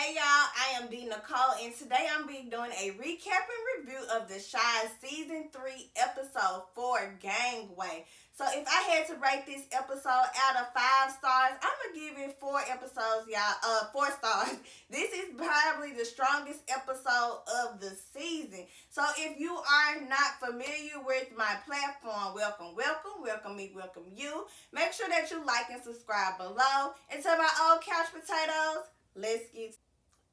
Hey y'all, I am D.Nicole, and today I'm be doing a recap and review of the Shy Season 3 Episode 4 Gangway. So if I had to rate this episode out of 5 stars, I'm going to give it 4 episodes, y'all. 4 stars. This is probably the strongest episode of the season. So if you are not familiar with my platform, welcome me, welcome you. Make sure that you like and subscribe below. And to my old couch potatoes, let's get.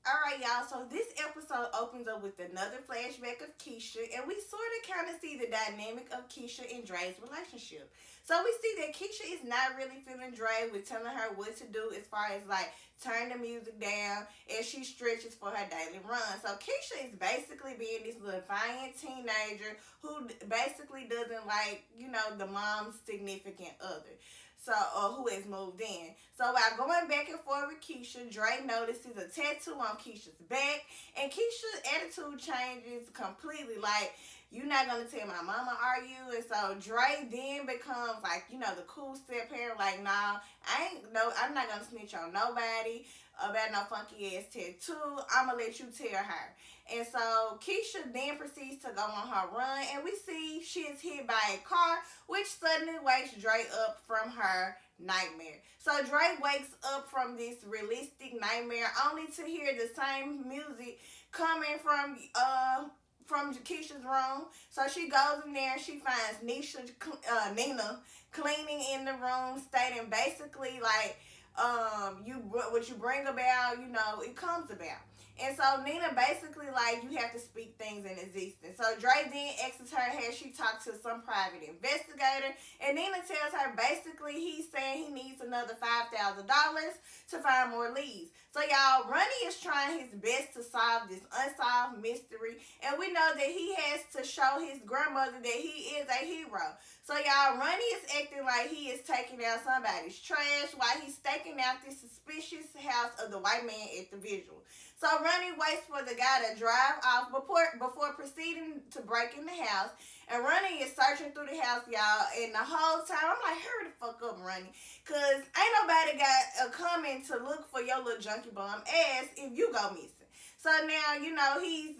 Alright, y'all, so this episode opens up with another flashback of Kiesha, and we sort of kind of see the dynamic of Kiesha and Dre's relationship. So we see that Kiesha is not really feeling Dre with telling her what to do as far as like turn the music down as she stretches for her daily run. So Kiesha is basically being this little defiant teenager who basically doesn't like, the mom's significant other. So, who has moved in. So while going back and forth with Kiesha, Dre notices a tattoo on Keisha's back, and Keisha's attitude changes completely. Like, you're not gonna tell my mama, are you? And so Dre then becomes like, the cool step parent. Like, nah, I'm not gonna snitch on nobody about no funky ass tattoo. I'ma let you tell her. And so Kiesha then proceeds to go on her run, and we see she is hit by a car, which suddenly wakes Dre up from her nightmare. So Dre wakes up from this realistic nightmare only to hear the same music coming from Keisha's room. So she goes in there and she finds Nina cleaning in the room, stating basically like, what you bring about, it comes about. And so Nina basically like, you have to speak things in existence. So Dre then asks her, has she talked to some private investigator? And Nina tells her basically he's saying he needs another $5,000 to find more leads. So y'all, Ronnie is trying his best to solve this unsolved mystery, and we know that he has to show his grandmother that he is a hero. So y'all, Ronnie is acting like he is taking out somebody's trash while he's staking out this suspicious house of the white man at the visual. So Ronnie waits for the guy to drive off before proceeding to break in the house. And Ronnie is searching through the house, y'all. And the whole time, I'm like, hurry the fuck up, Ronnie. Because ain't nobody got coming to look for your little junkie bum ass if you go missing. So now, he's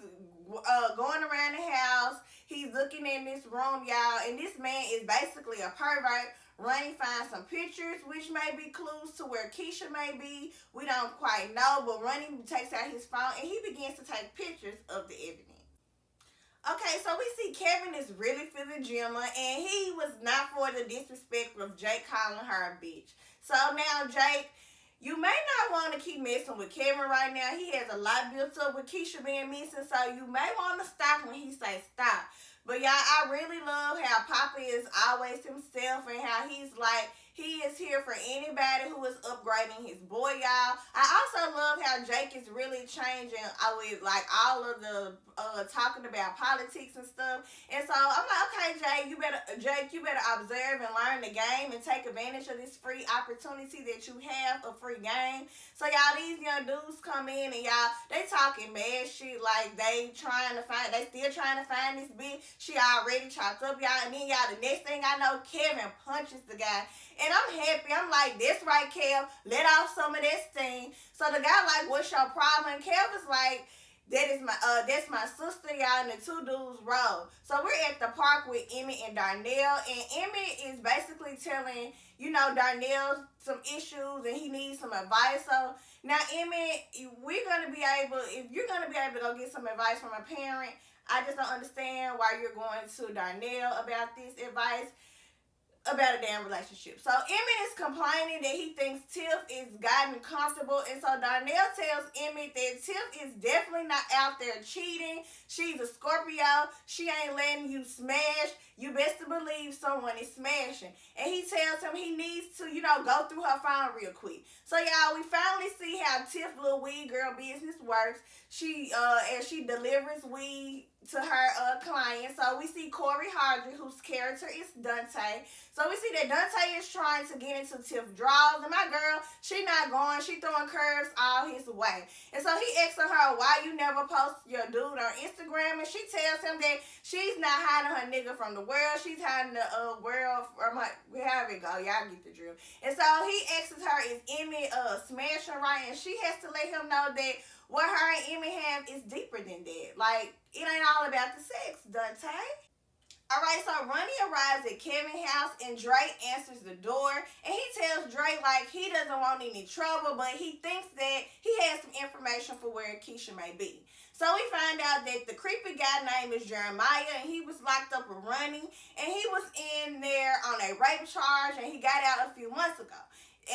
going around the house. He's looking in this room, y'all. And this man is basically a pervert. Ronnie finds some pictures, which may be clues to where Kiesha may be. We don't quite know, but Ronnie takes out his phone and he begins to take pictures of the evidence. Okay, so we see Kevin is really feeling Gemma, and he was not for the disrespect of Jake calling her a bitch. So now, Jake, you may not want to keep messing with Kevin right now. He has a lot built up with Kiesha being missing, so you may want to stop when he says stop. But y'all, I really love how Papa is always himself and how he's like, he is here for anybody who is upgrading his boy, y'all. I also love how Jake is really changing with like all of the talking about politics and stuff. And so I'm like, okay, Jake, you better observe and learn the game and take advantage of this free opportunity that you have, a free game. So y'all, these young dudes come in and y'all, they talking mad shit like they still trying to find this bitch. She already chopped up, y'all. And then y'all, the next thing I know, Kevin punches the guy. And I'm happy. I'm like, that's right, Kev. Let off some of that steam. So the guy like, what's your problem? And Kev is like, that's my sister, y'all, and the two dudes roll. So we're at the park with Emmett and Darnell, and Emmett is basically telling, Darnell some issues and he needs some advice. So now, Emmett, if you're gonna be able to go get some advice from a parent, I just don't understand why you're going to Darnell about this advice about a damn relationship. So Emmett is complaining that he thinks Tiff is gotten comfortable, and so Darnell tells Emmett that Tiff is definitely not out there cheating. She's a Scorpio. She ain't letting you smash. You best to believe someone is smashing. And he tells him he needs to, go through her phone real quick. So y'all, we finally see how Tiff little weed girl business works. She delivers weed to her client. So we see Corey Hardry, whose character is Dante. So we see that Dante is trying to get into Tiff's drawers, and my girl, she not going. She throwing curves all his way. And so he asks her, why you never post your dude on Instagram? And she tells him that she's not hiding her nigga from the world. She's hiding the world from her. However it go, y'all get the drill. And so he asks her, is Emmy smashing right? And she has to let him know that what her and Emmy have is deeper than that. Like, it ain't all about the sex, Dante. Alright, so Ronnie arrives at Kevin's house and Drake answers the door and he tells Drake like he doesn't want any trouble, but he thinks that he has some information for where Kiesha may be. So we find out that the creepy guy name is Jeremiah and he was locked up with Ronnie and he was in there on a rape charge and he got out a few months ago.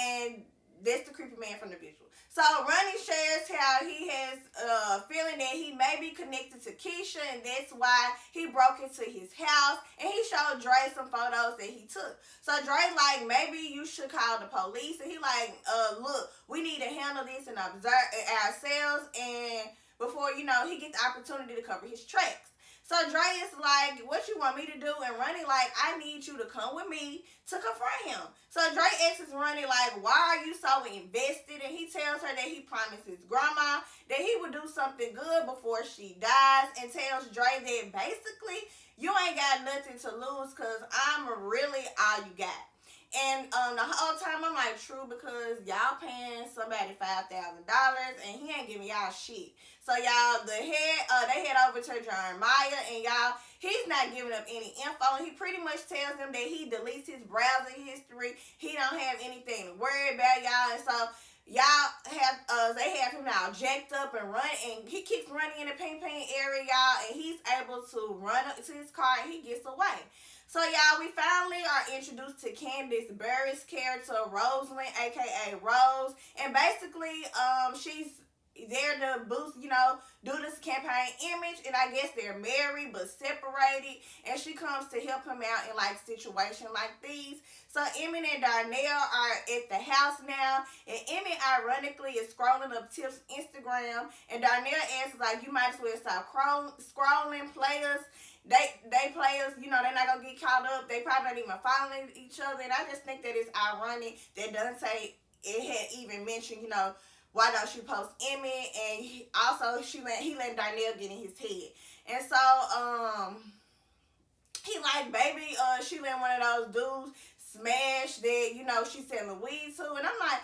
And that's the creepy man from the visual. So Ronnie shares how he has a feeling that he may be connected to Kiesha and that's why he broke into his house and he showed Dre some photos that he took. So Dre like, maybe you should call the police, and he like, look, we need to handle this and observe ourselves and before, he gets the opportunity to cover his tracks. So Dre is like, what you want me to do? And Ronnie like, I need you to come with me to confront him. So Dre asks Ronnie like, why are you so invested? And he tells her that he promised his grandma that he would do something good before she dies and tells Dre that basically you ain't got nothing to lose because I'm really all you got. And the whole time I'm like, true, because y'all paying somebody $5,000 and he ain't giving y'all shit. So y'all, they head over to Jeremiah and y'all, he's not giving up any info. He pretty much tells them that he deletes his browser history. He don't have anything to worry about, y'all. And so y'all have they have him now jacked up and run, and he keeps running in the ping area, y'all, and he's able to run up to his car and he gets away. So, y'all, we finally are introduced to Candace Berry's character, Rosalind, a.k.a. Rose. And basically, she's there to boost, do this campaign image. And I guess they're married but separated. And she comes to help him out in, situations like these. So, Emmett and Darnell are at the house now. And Emmett, ironically, is scrolling up Tiff's Instagram. And Darnell asks, you might as well stop scrolling, players. They players, they're not gonna get caught up. They probably not even following each other. And I just think that it's ironic that Dante it had even mentioned, why don't you post Emmett? And he let Darnell get in his head. And so he like, baby, she let one of those dudes smash that, she's selling weed to. And I'm like,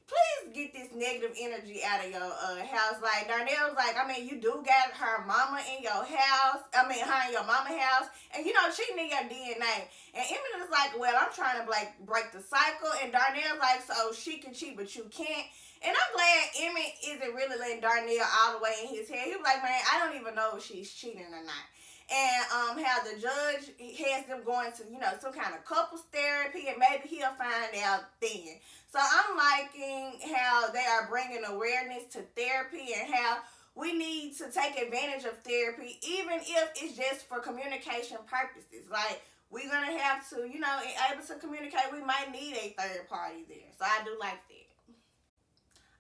please get this negative energy out of your house. Like, Darnell's like, you do got her mama in your house. Her in your mama house. And, cheating in your DNA. And Emmett is like, well, I'm trying to, break the cycle. And Darnell's like, so she can cheat, but you can't. And I'm glad Emmett isn't really letting Darnell all the way in his head. He was like, man, I don't even know if she's cheating or not. And how the judge has them going to, some kind of couples therapy, and maybe he'll find out then. So I'm liking how they are bringing awareness to therapy and how we need to take advantage of therapy, even if it's just for communication purposes. Like, we're going to have to, able to communicate. We might need a third party there. So I do like that.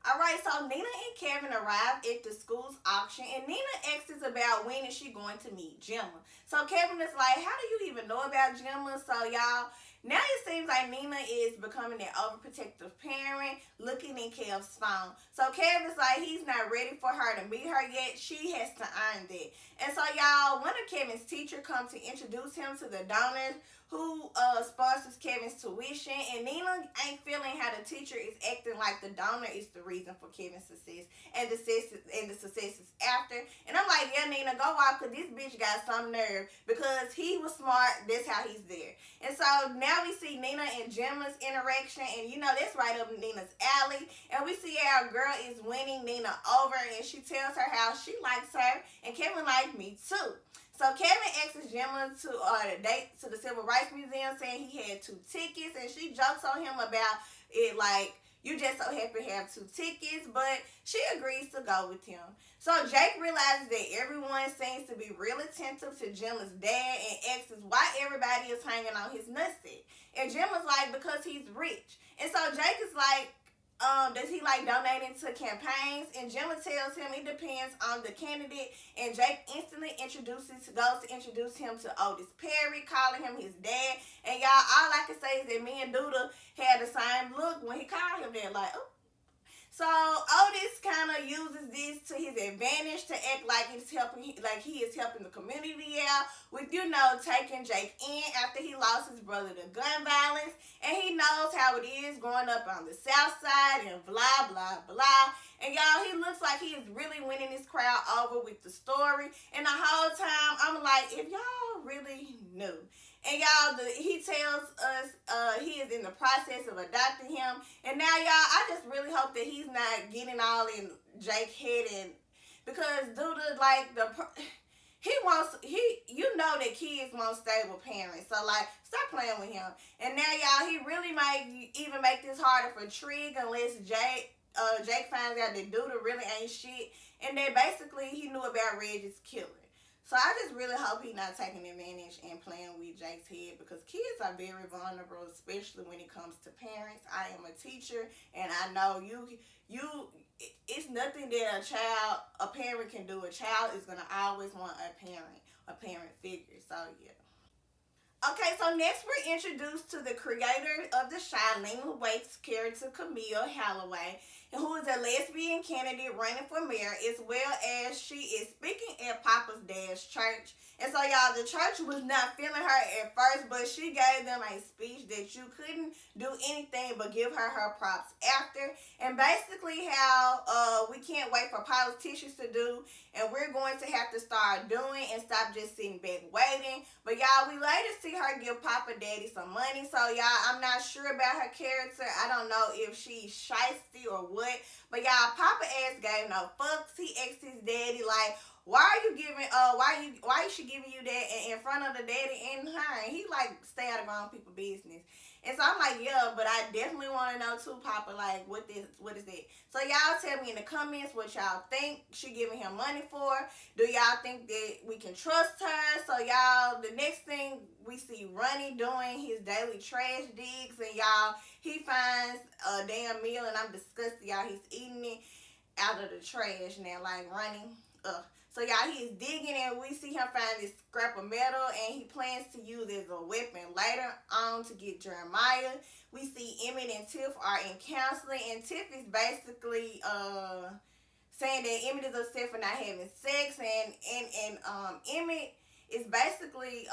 Alright, so Nina and Kevin arrived at the school's auction, and Nina asks about when is she going to meet Gemma. So Kevin is like, how do you even know about Gemma? So y'all, now it seems like Nina is becoming an overprotective parent, looking in Kev's phone. So Kevin's like, he's not ready for her to meet her yet. She has to earn that. And so y'all, one of Kevin's teachers comes to introduce him to the donors who sponsors Kevin's tuition, and Nina ain't feeling how the teacher is acting like the donor is the reason for Kevin's success, and the success is after. And I'm like, yeah, Nina, go off, because this bitch got some nerve, because he was smart, that's how he's there. And so now we see Nina and Gemma's interaction, and that's right up Nina's alley, and we see our girl is winning Nina over, and she tells her how she likes her, and Kevin liked me too. So Kevin asks Gemma to a date to the Civil Rights Museum, saying he had 2 tickets, and she jokes on him about it like, you just so happen to have 2 tickets, but she agrees to go with him. So Jake realizes that everyone seems to be real attentive to Gemma's dad and asks why everybody is hanging on his nutsack. And Gemma's like, because he's rich. And so Jake is like, does he like donating to campaigns? And Gemma tells him it depends on the candidate, and Jake instantly goes to introduce him to Otis Perry, calling him his dad. And y'all, all I can say is that me and Duda had the same look when he called him that, like, oh. So Otis kind of uses this to his advantage to act like he's helping, like he is helping the community out with, taking Jake in after he lost his brother to gun violence, and he knows how it is growing up on the South Side and blah blah blah. And y'all, he looks like he is really winning this crowd over with the story. And the whole time, I'm like, if y'all really knew. And y'all, he tells us he is in the process of adopting him. And now, y'all, I just really hope that he's not getting all in Jake's head, and because due to like that kids want stable parents. So like, stop playing with him. And now, y'all, he really might even make this harder for Trig unless Jake finds out that dude really ain't shit, and that basically he knew about Reggie's killing. So I just really hope he's not taking advantage and playing with Jake's head, because kids are very vulnerable, especially when it comes to parents. I am a teacher, and I know it's nothing that a parent can do. A child is gonna always want a parent figure. So yeah. Okay, so next we're introduced to the creator of the Shy, Lena Waithe's character, Camille Holloway, who is a lesbian candidate running for mayor, as well as she is speaking at Papa's dad's church. And so, y'all, the church was not feeling her at first, but she gave them a speech that you couldn't do anything but give her props after. And basically how we can't wait for politicians to do, and we're going to have to start doing and stop just sitting back waiting. But, y'all, we later see her give Papa Daddy some money. So, y'all, I'm not sure about her character. I don't know if she's shiesty or what. But, y'all, Papa ass gave no fucks. He asked his daddy, like, why is she giving you that in front of the daddy and her? And he like, stay out of grown people business. And so I'm like, yeah, but I definitely want to know too, Papa, like, what is that? So y'all tell me in the comments what y'all think she giving him money for. Do y'all think that we can trust her? So y'all, the next thing we see Ronnie doing his daily trash digs, and y'all, he finds a damn meal, and I'm disgusted, y'all. He's eating it out of the trash now, like Ronnie. Ugh. So, y'all, he's digging, and we see him find this scrap of metal, and he plans to use it as a weapon later on to get Jeremiah. We see Emmett and Tiff are in counseling, and Tiff is basically saying that Emmett is upset for not having sex, and Emmett is basically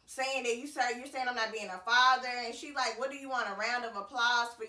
saying that you're saying I'm not being a father, and she like, what do you want, a round of applause for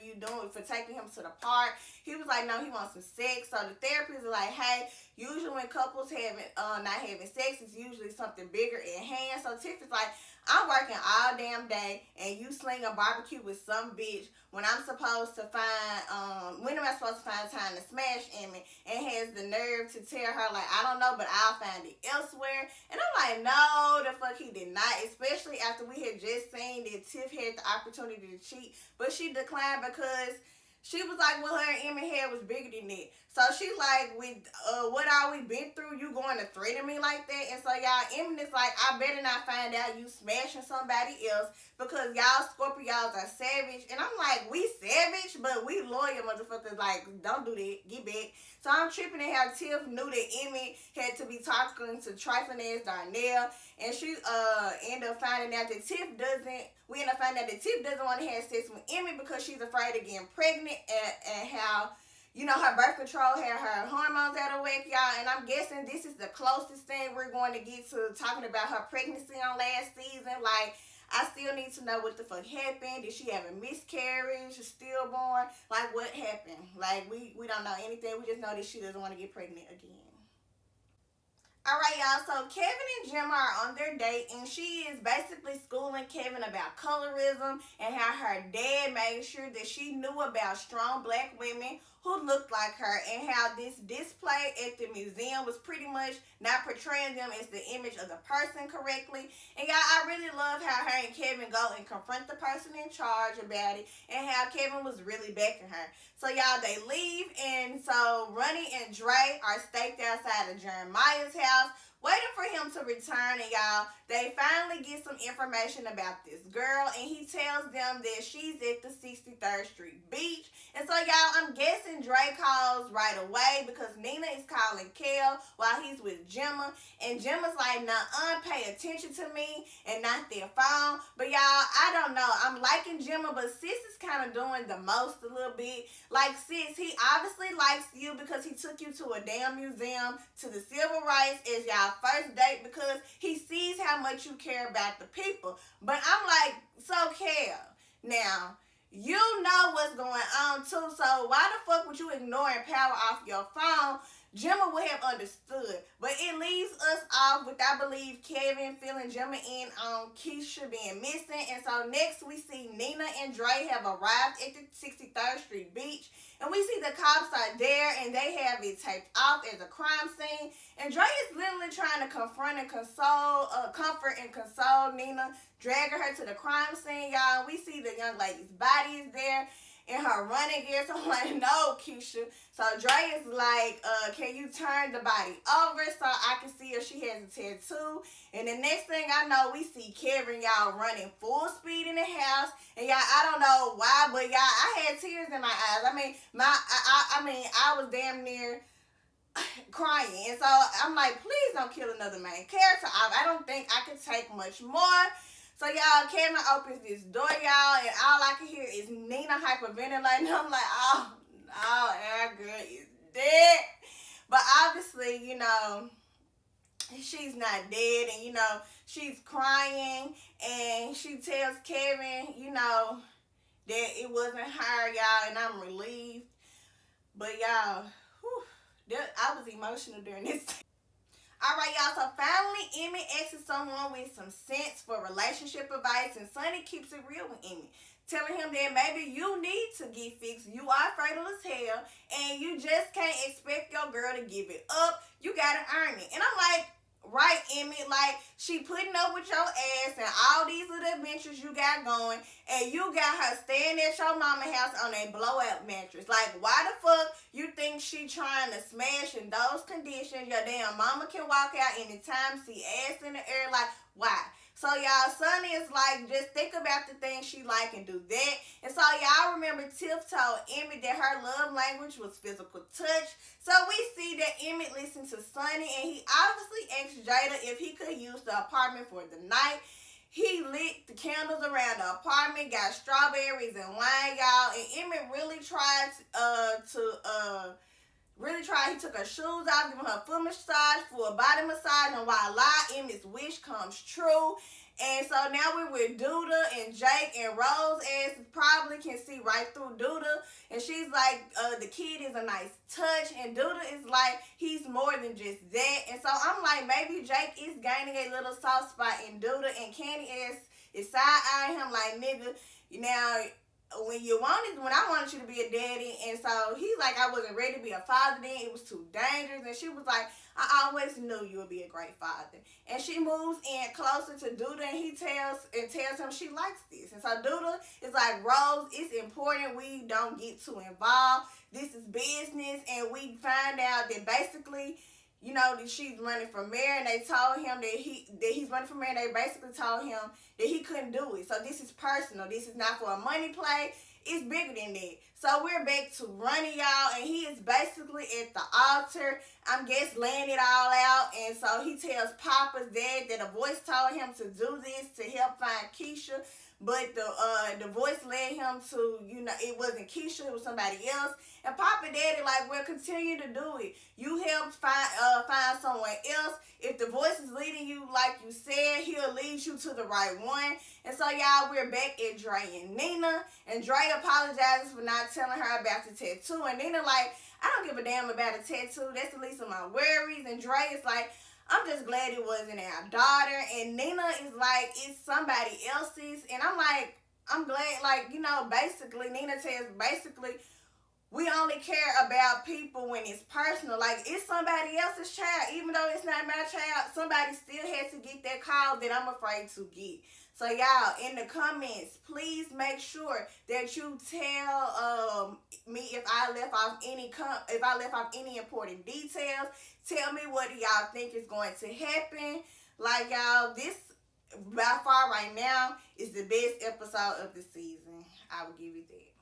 taking him to the park? He was like, no, he wants some sex. So the therapist is like, hey, usually when couples not having sex, it's usually something bigger at hand. So Tiff is like, I'm working all damn day, and you sling a barbecue with some bitch when I'm supposed to find, when am I supposed to find time to smash Emmett? And has the nerve to tell her, like, I don't know, but I'll find it elsewhere. And I'm like, no, the fuck he did not, especially after we had just seen that Tiff had the opportunity to cheat, but she declined because she was like, well, her Emmett head was bigger than that. So she like, with what all we been through, you going to threaten me like that? And so y'all, Emmett is like, I better not find out you smashing somebody else, because y'all Scorpios are savage. And I'm like, we savage, but we loyal motherfuckers. Like, don't do that. Get back. So I'm tripping at how Tiff knew that Emmett had to be talking to trifling ass Darnell. And she ended up finding out that Tiff doesn't want to have sex with Emmett because she's afraid of getting pregnant, and how, her birth control had her hormones out of whack, y'all. And I'm guessing this is the closest thing we're going to get to talking about her pregnancy on last season. Like, I still need to know what the fuck happened. Did she have a miscarriage, a stillborn? Like, what happened? Like, we don't know anything. We just know that she doesn't want to get pregnant again. Alright, y'all, so Kevin and Gemma are on their date, and she is basically schooling Kevin about colorism and how her dad made sure that she knew about strong black women who looked like her, and how this display at the museum was pretty much not portraying them as the image of the person correctly. And y'all, I really love how her and Kevin go and confront the person in charge about it, and how Kevin was really backing her. So y'all, they leave, and so Ronnie and Dre are staked outside of Jeremiah's house, waiting for him to return, and y'all, they finally get some information about this girl, and he tells them that she's at the 63rd Street beach. And so, y'all, I'm guessing Dre calls right away because Nina is calling Kel while he's with Gemma, and Gemma's like, nah, pay attention to me and not their phone. But y'all, I don't know. I'm liking Gemma, but sis is kind of doing the most a little bit. Like, sis, he obviously likes you because he took you to a damn museum, to the civil rights as y'all first date, because he sees how much you care about the people. But I'm like, so Kel, now, you know what's going on too, so why the fuck would you ignore and power off your phone? Gemma would have understood. But it leaves us off with, I believe, Kevin filling Gemma in on Kiesha being missing. And so next we see Nina and Dre have arrived at the 63rd Street beach. And we see the cops are there and they have it taped off as a crime scene. And Dre is literally trying to comfort and console Nina, dragging her to the crime scene, y'all. We see the young lady's body is there in her running gear. So I'm like, no, Kiesha. So Dre is like, can you turn the body over so I can see if she has a tattoo? And the next thing I know, we see Kevin, y'all, running full speed in the house. And y'all, I don't know why, but y'all, I had tears in my eyes. I was damn near crying. And so I'm like, please don't kill another main character. I don't think I could take much more. So y'all, Kevin opens this door, y'all, and all I can hear is Nina hyperventilating. I'm like, oh no, our girl is dead. But obviously, you know, she's not dead, and you know, she's crying, and she tells Kevin, you know, that it wasn't her, y'all, and I'm relieved. But y'all, I was emotional during this time. Alright, y'all, so finally Emmy asks someone with some sense for relationship advice, and Sonny keeps it real with Emmy, telling him that maybe you need to get fixed. You are fertile as hell, and you just can't expect your girl to give it up. You gotta earn it. And I'm like, right, Emmy, like, she putting up with your ass and all these little adventures you got going, and you got her staying at your mama house on a blowout mattress. Like, why the fuck you think she trying to smash in those conditions? Your damn mama can walk out anytime, see ass in the air. Like, why? So y'all, Sonny is like, just think about the things she like and do that. And so y'all remember Tiff told Emmett that her love language was physical touch. So we see that Emmett listened to Sonny, and he obviously asked Jada if he could use the apartment for the night. He lit the candles around the apartment, got strawberries and wine, y'all. And Emmett really tried he took her shoes off, giving her foot massage, full body massage, and voila, Emmett's wish comes true. And so now we're with Duda and Jake, and Rose as probably can see right through Duda. And she's like, the kid is a nice touch. And Duda is like, he's more than just that. And so I'm like, maybe Jake is gaining a little soft spot in Duda. And Candy is side-eyeing him like, nigga, now, when I wanted you to be a daddy, and so he's like, I wasn't ready to be a father then, it was too dangerous. And she was like, I always knew you would be a great father. And she moves in closer to Duda, and he tells him she likes this. And so Duda is like, Rose, it's important we don't get too involved. This is business. And we find out that basically, you know, that she's running for mayor, and they told him that he's running for mayor, and they basically told him that he couldn't do it. So this is personal. This is not for a money play. It's bigger than that. So we're back to running, y'all, and he is basically at the altar, I'm guess laying it all out. And so he tells Papa's dad that a voice told him to do this to help find Kiesha. But the voice led him to, you know, it wasn't Kiesha, it was somebody else. And Papa and Daddy like, well, continue to do it. You helped find someone else. If the voice is leading you, like you said, he'll lead you to the right one. And so, y'all, we're back at Dre and Nina. And Dre apologizes for not telling her about the tattoo. And Nina like, I don't give a damn about a tattoo. That's the least of my worries. And Dre is like, I'm just glad it wasn't our daughter. And Nina is like, it's somebody else's. And I'm like, I'm glad, like, you know, basically, Nina says, basically, we only care about people when it's personal. Like, it's somebody else's child. Even though it's not my child, somebody still has to get that call that I'm afraid to get. So y'all, in the comments, please make sure that you tell me if I left off any important details. Tell me what do y'all think is going to happen. Like, y'all, this by far right now is the best episode of the season. I will give you that.